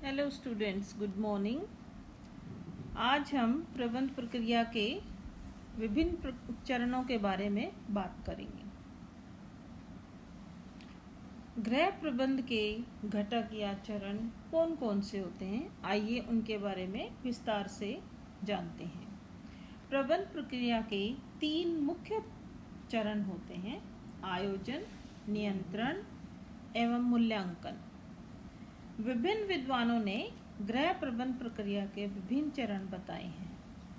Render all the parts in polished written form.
Hello students, good morning. आज हम प्रबंध प्रक्रिया के विभिन्न चरणों के बारे में बात करेंगे। गृह प्रबंध के घटक या चरण कौन कौन से होते हैं, आइए उनके बारे में विस्तार से जानते हैं। प्रबंध प्रक्रिया के 3 मुख्य चरण होते हैं: आयोजन, नियंत्रण एवं मूल्यांकन। विभिन्न विद्वानों ने गृह प्रबंध प्रक्रिया के विभिन्न चरण बताए हैं।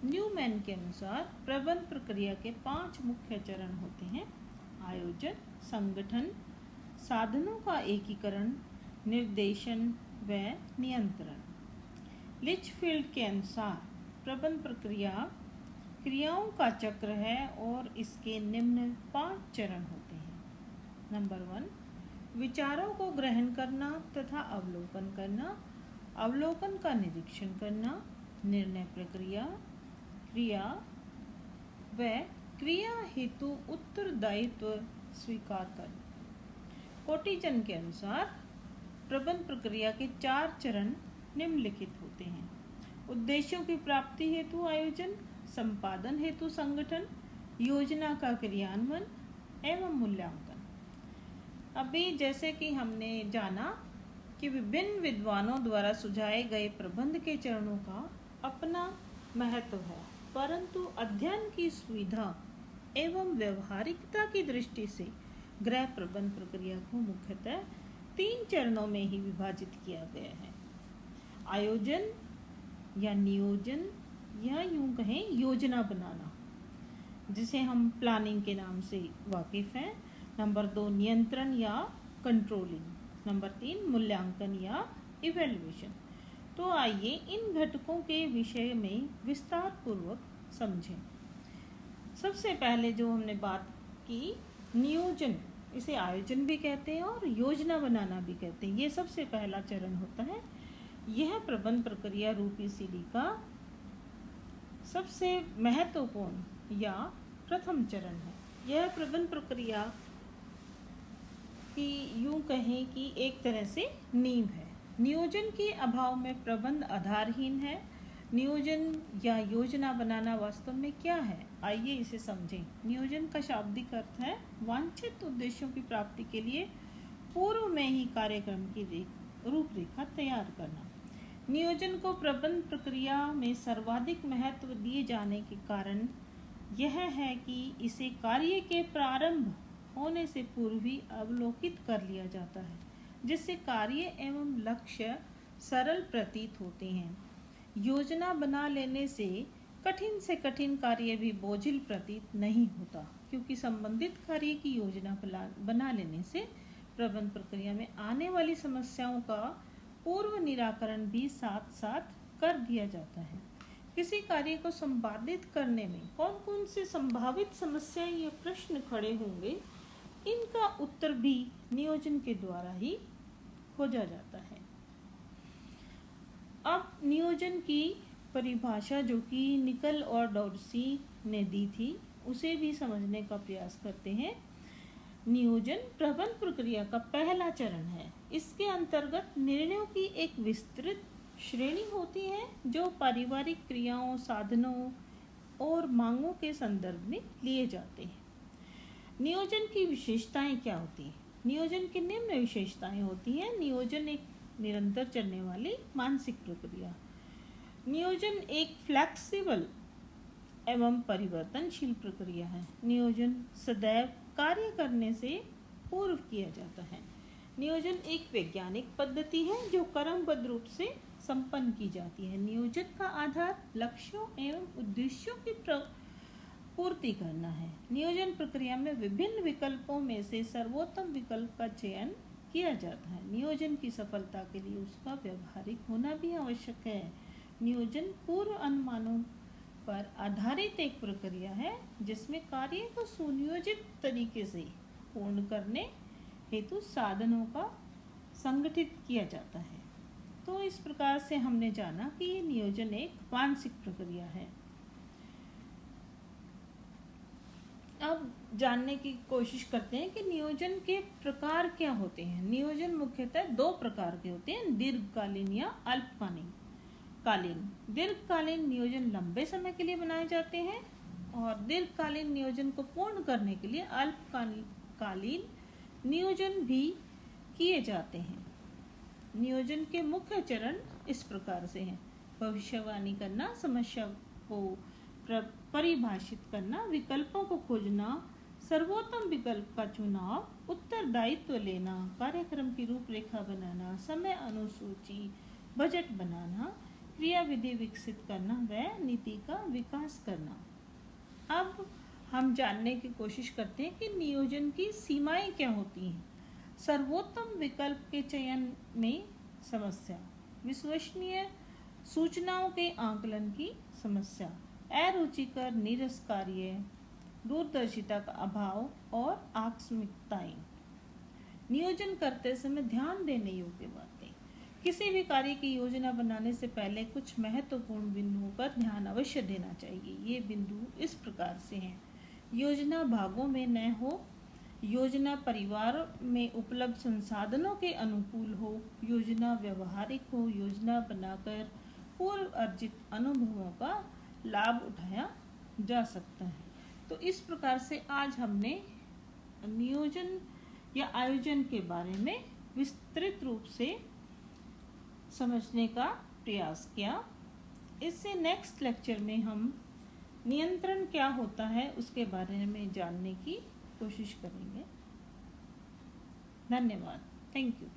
न्यूमैन के अनुसार प्रबंध प्रक्रिया के 5 मुख्य चरण होते हैं: आयोजन, संगठन, साधनों का एकीकरण, निर्देशन व नियंत्रण। लिचफील्ड के अनुसार प्रबंध प्रक्रिया क्रियाओं का चक्र है और इसके निम्न 5 चरण होते हैं। नंबर 1, विचारों को ग्रहण करना तथा अवलोकन करना, अवलोकन का निरीक्षण करना, निर्णय प्रक्रिया, क्रिया व क्रिया हेतु उत्तरदायित्व स्वीकार करना। कोटिचन के अनुसार प्रबंध प्रक्रिया के 4 चरण निम्नलिखित होते हैं: उद्देश्यों की प्राप्ति हेतु आयोजन, संपादन हेतु संगठन, योजना का क्रियान्वयन एवं मूल्यांकन। अभी जैसे कि हमने जाना कि विभिन्न विद्वानों द्वारा सुझाए गए प्रबंध के चरणों का अपना महत्व है, परंतु अध्ययन की सुविधा एवं व्यवहारिकता की दृष्टि से गृह प्रबंध प्रक्रिया को मुख्यतः 3 चरणों में ही विभाजित किया गया है: आयोजन या नियोजन, या यूं कहें योजना बनाना, जिसे हम प्लानिंग के नाम से वाकिफ हैं। नंबर 2, नियंत्रण या कंट्रोलिंग। नंबर 3, मूल्यांकन या इवैल्यूएशन। तो आइए इन घटकों के विषय में विस्तार पूर्वक समझें। सबसे पहले जो हमने बात की, नियोजन, इसे आयोजन भी कहते हैं और योजना बनाना भी कहते हैं। ये सबसे पहला चरण होता है। यह प्रबंध प्रक्रिया रूपी सीढ़ी का सबसे महत्वपूर्ण या प्रथम चरण है। यह प्रबंध प्रक्रिया कि यूं कहें कि एक तरह से नींव है। नियोजन के अभाव में प्रबंध आधारहीन है। नियोजन या योजना बनाना वास्तव में क्या है, आइए इसे समझें। नियोजन का शाब्दिक अर्थ है वांछित उद्देश्यों की प्राप्ति के लिए पूर्व में ही कार्यक्रम की रूपरेखा तैयार करना। नियोजन को प्रबंध प्रक्रिया में सर्वाधिक महत्व दिए जाने के कारण यह है कि इसे कार्य के प्रारंभ होने से पूर्व ही अवलोकित कर लिया जाता है, जिससे कार्य एवं लक्ष्य सरल प्रतीत होते हैं। योजना बना लेने से कठिन कार्य भी बोझिल प्रतीत नहीं होता, क्योंकि संबंधित कार्य की योजना बना लेने से प्रबंध प्रक्रिया में आने वाली समस्याओं का पूर्व निराकरण भी साथ साथ कर दिया जाता है। किसी कार्य को संपादित करने में कौन कौन से संभावित समस्याएं या प्रश्न खड़े होंगे, इनका उत्तर भी नियोजन के द्वारा ही खोजा जाता है। अब नियोजन की परिभाषा जो कि निकल और डॉर्सी ने दी थी, उसे भी समझने का प्रयास करते हैं। नियोजन प्रबंध प्रक्रिया का पहला चरण है। इसके अंतर्गत निर्णयों की एक विस्तृत श्रेणी होती है, जो पारिवारिक क्रियाओं, साधनों और मांगों के संदर्भ में लिए जाते हैं। नियोजन की विशेषताएं क्या होती हैं? नियोजन की निम्न विशेषताएं होती हैं। नियोजन एक निरंतर चलने वाली मानसिक प्रक्रिया। नियोजन एक फ्लेक्सिबल एवं परिवर्तनशील प्रक्रिया है। नियोजन सदैव कार्य करने से पूर्व किया जाता है। नियोजन एक वैज्ञानिक पद्धति है जो क्रमबद्ध रूप से संपन्न की जाती है। नियोजन का आधार लक्ष्यों एवं उद्देश्यों की पूर्ति करना है। नियोजन प्रक्रिया में विभिन्न विकल्पों में से सर्वोत्तम विकल्प का चयन किया जाता है। नियोजन की सफलता के लिए उसका व्यवहारिक होना भी आवश्यक है। नियोजन पूर्व अनुमानों पर आधारित एक प्रक्रिया है, जिसमें कार्य को सुनियोजित तरीके से पूर्ण करने हेतु साधनों का संगठित किया जाता है। तो इस प्रकार से हमने जाना कि ये नियोजन एक मानसिक प्रक्रिया है। अब जानने की कोशिश करते हैं कि नियोजन के प्रकार क्या होते हैं। नियोजन मुख्यतः दो प्रकार के होते हैं, दीर्घकालीन या अल्पकालीन। दीर्घकालीन नियोजन लंबे समय के लिए बनाए जाते हैं और दीर्घकालीन नियोजन को पूर्ण करने के लिए अल्पकालीन नियोजन भी किए जाते हैं। नियोजन के मुख्य चरण इस प्रकार से हैं: भविष्यवाणी करना, समस्या को परिभाषित करना, विकल्पों को खोजना, सर्वोत्तम विकल्प का चुनाव, उत्तरदायित्व लेना, कार्यक्रम की रूपरेखा बनाना, समय अनुसूची, बजट बनाना, क्रियाविधि विकसित करना व नीति का विकास करना। अब हम जानने की कोशिश करते हैं कि नियोजन की सीमाएं क्या होती हैं। सर्वोत्तम विकल्प के चयन में समस्या, विश्वसनीय सूचनाओं के आकलन की समस्या, अरुचिकर, निरस्कार्य, दूरदर्शिता का अभाव और आकस्मिकताएं। नियोजन करते समय ध्यान देने योग्य बातें: किसी भी कार्य की योजना बनाने से पहले कुछ महत्वपूर्ण बिंदुओं पर ध्यान अवश्य देना चाहिए। ये बिंदु इस प्रकार से हैं: योजना भागों में न हो, योजना परिवार में उपलब्ध संसाधनों के अनुकूल हो, योजना व्यवहारिक हो, योजना बनाकर पूर्व अर्जित अनुभवों का लाभ उठाया जा सकता है। तो इस प्रकार से आज हमने नियोजन या आयोजन के बारे में विस्तृत रूप से समझने का प्रयास किया। इससे नेक्स्ट लेक्चर में हम नियंत्रण क्या होता है उसके बारे में जानने की कोशिश करेंगे। धन्यवाद। Thank you.